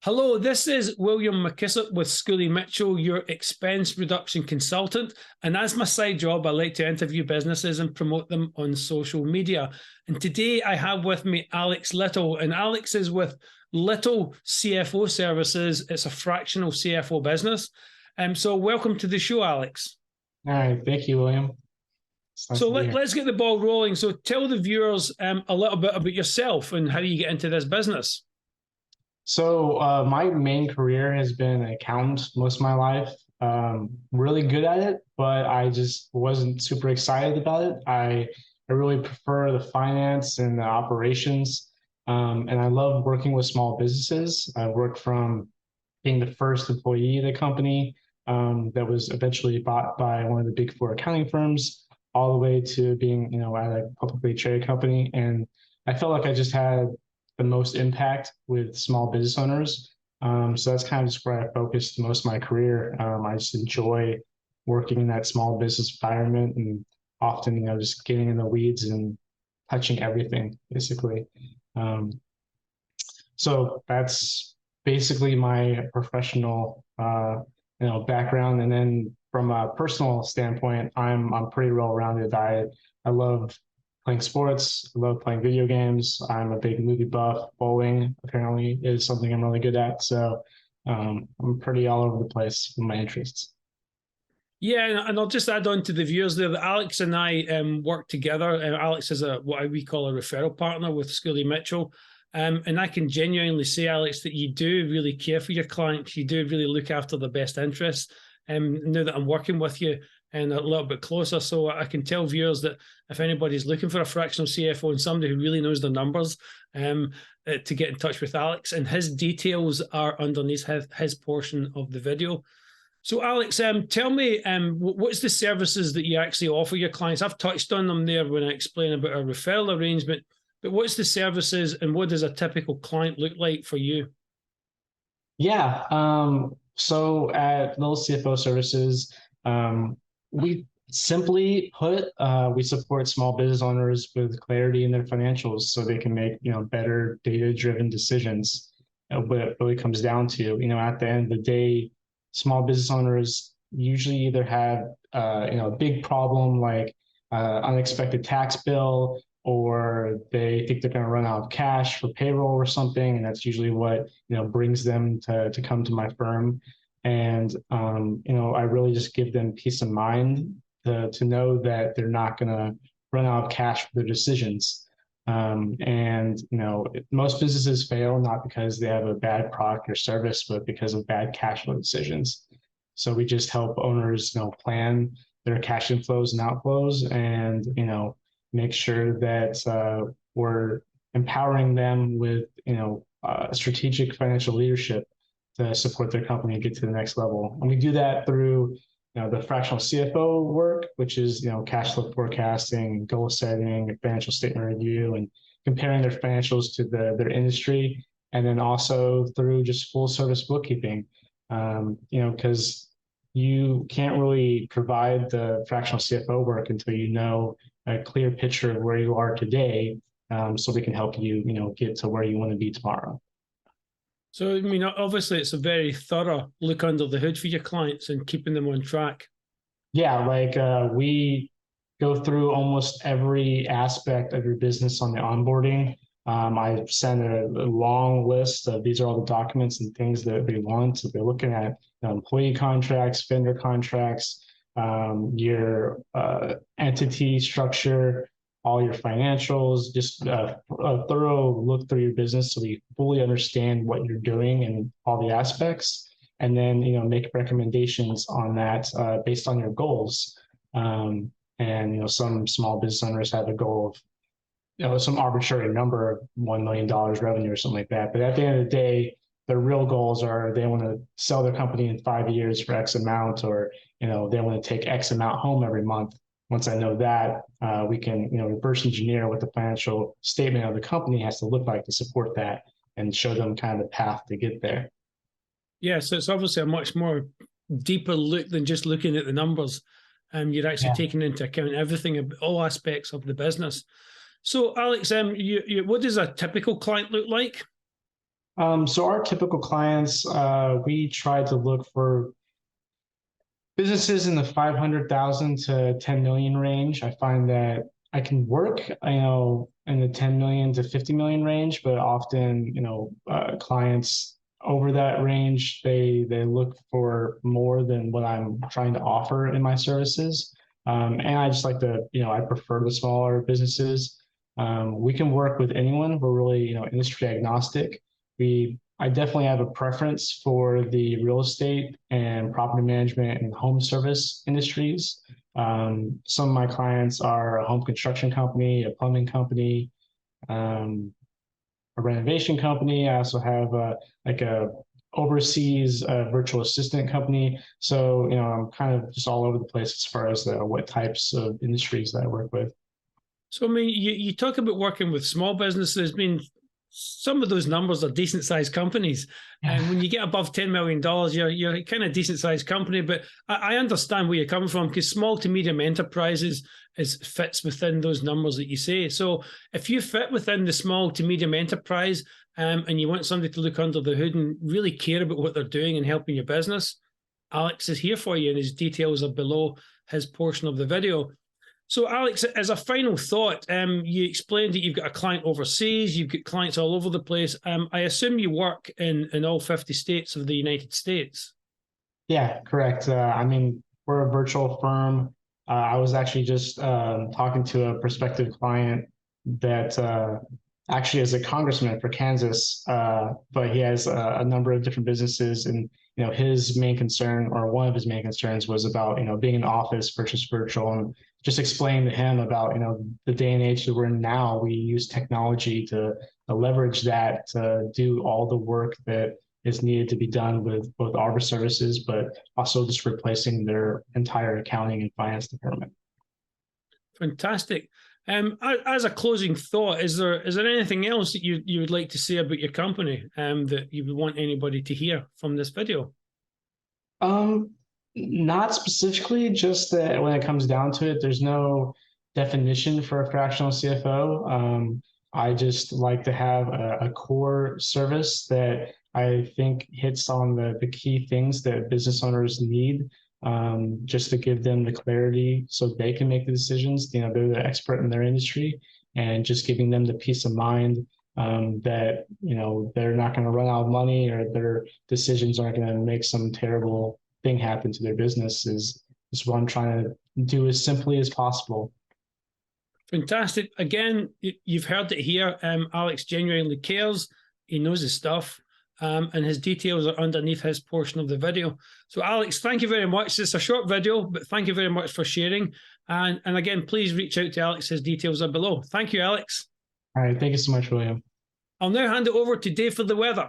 Hello, this is William McKissock with Schooley Mitchell, your expense reduction consultant. And as my side job, I like to interview businesses and promote them on social media. And today I have with me Alex Little, and Alex is with Little CFO Services. It's a fractional CFO business. So welcome to the show, Alex. All right, thank you, William. So let's get the ball rolling. So tell the viewers a little bit about yourself and how you get into this business. So my main career has been an accountant most of my life. Really good at it, but I just wasn't super excited about it. I really prefer the finance and the operations, and I love working with small businesses. I worked from being the first employee of the company that was eventually bought by one of the big four accounting firms, all the way to being, at a publicly traded company. And I felt like I just had the most impact with small business owners. So that's kind of just where I focused most of my career. I just enjoy working in that small business environment and often, just getting in the weeds and touching everything, basically. So that's basically my professional, background. And then from a personal standpoint, I'm pretty well-rounded. I love playing sports. I love playing video games. I'm a big movie buff. Bowling apparently is something I'm really good at. So I'm pretty all over the place with my interests. Yeah, and I'll just add on to the viewers there that Alex and I work together. Alex is what we call a referral partner with Schooley Mitchell. And I can genuinely say, Alex, that you do really care for your clients. You do really look after their best interests. Now that I'm working with you and a little bit closer, so I can tell viewers that if anybody's looking for a fractional CFO and somebody who really knows their numbers, to get in touch with Alex, and his details are underneath his portion of the video. So Alex, tell me, what's the services that you actually offer your clients? I've touched on them there when I explain about a referral arrangement, but what's the services and what does a typical client look like for you? Yeah. So at Little CFO Services, we simply put, we support small business owners with clarity in their financials so they can make, better data-driven decisions. What it really comes down to, at the end of the day, small business owners usually either have, a big problem like unexpected tax bill, or they think they're going to run out of cash for payroll or something, and that's usually what brings them to come to my firm. And I really just give them peace of mind to know that they're not going to run out of cash for their decisions. And most businesses fail not because they have a bad product or service, but because of bad cash flow decisions. So we just help owners plan their cash inflows and outflows, and make sure that we're empowering them with strategic financial leadership to support their company and get to the next level. And we do that through the fractional CFO work, which is cash flow forecasting, goal setting, financial statement review, and comparing their financials to their industry. And then also through just full service bookkeeping, because you can't really provide the fractional CFO work until you know a clear picture of where you are today, so we can help you, get to where you want to be tomorrow. So, obviously it's a very thorough look under the hood for your clients and keeping them on track. Yeah, like we go through almost every aspect of your business on the onboarding. I send a long list of these are all the documents and things that they want. So they're looking at employee contracts, vendor contracts, your entity structure, all your financials, just a thorough look through your business so we fully understand what you're doing and all the aspects, and then make recommendations on that based on your goals. And some small business owners have a goal of some arbitrary number of $1 million revenue or something like that. But at the end of the day, their real goals are they want to sell their company in 5 years for X amount, or they want to take X amount home every month. Once I know that, we can reverse engineer what the financial statement of the company has to look like to support that and show them kind of the path to get there. Yeah, so it's obviously a much more deeper look than just looking at the numbers. You're actually taking into account everything, all aspects of the business. So, Alex, what does a typical client look like? So our typical clients, we try to look for businesses in the 500,000 to 10 million range. I find that I can work, in the 10 million to 50 million range, but often, clients over that range, they look for more than what I'm trying to offer in my services. And I just like to, I prefer the smaller businesses. We can work with anyone. We're really, industry agnostic. I definitely have a preference for the real estate and property management and home service industries. Some of my clients are a home construction company, a plumbing company, a renovation company. I also have a overseas virtual assistant company. So, I'm kind of just all over the place as far as what types of industries that I work with. So, I mean, you talk about working with small businesses. I mean, some of those numbers are decent sized companies. And when you get above $10 million, you're a kind of decent sized company. But I understand where you're coming from, because small to medium enterprises fits within those numbers that you say. So if you fit within the small to medium enterprise, and you want somebody to look under the hood and really care about what they're doing and helping your business, Alex is here for you, and his details are below his portion of the video. So, Alex, as a final thought, you explained that you've got a client overseas, you've got clients all over the place. I assume you work in all 50 states of the United States. Yeah, correct. I mean, we're a virtual firm. I was actually just talking to a prospective client that actually is a congressman for Kansas, but he has a number of different businesses, and his main concern, or one of his main concerns, was about being in office versus virtual, and just explain to him about the day and age that we're in now. We use technology to leverage that to do all the work that is needed to be done with both Arbor services, but also just replacing their entire accounting and finance department. Fantastic. As a closing thought, is there anything else that you would like to say about your company that you would want anybody to hear from this video? Not specifically, just that when it comes down to it, there's no definition for a fractional CFO. I just like to have a core service that I think hits on the key things that business owners need, just to give them the clarity so they can make the decisions. They're the expert in their industry, and just giving them the peace of mind that they're not going to run out of money, or their decisions aren't going to make some terrible thing happen to their business. Is what I'm trying to do as simply as possible. Fantastic. Again, you've heard it here. Alex genuinely cares. He knows his stuff. And his details are underneath his portion of the video. So, Alex, thank you very much. It's a short video, but thank you very much for sharing. And again, please reach out to Alex. His details are below. Thank you, Alex. All right. Thank you so much, William. I'll now hand it over to Dave for the weather.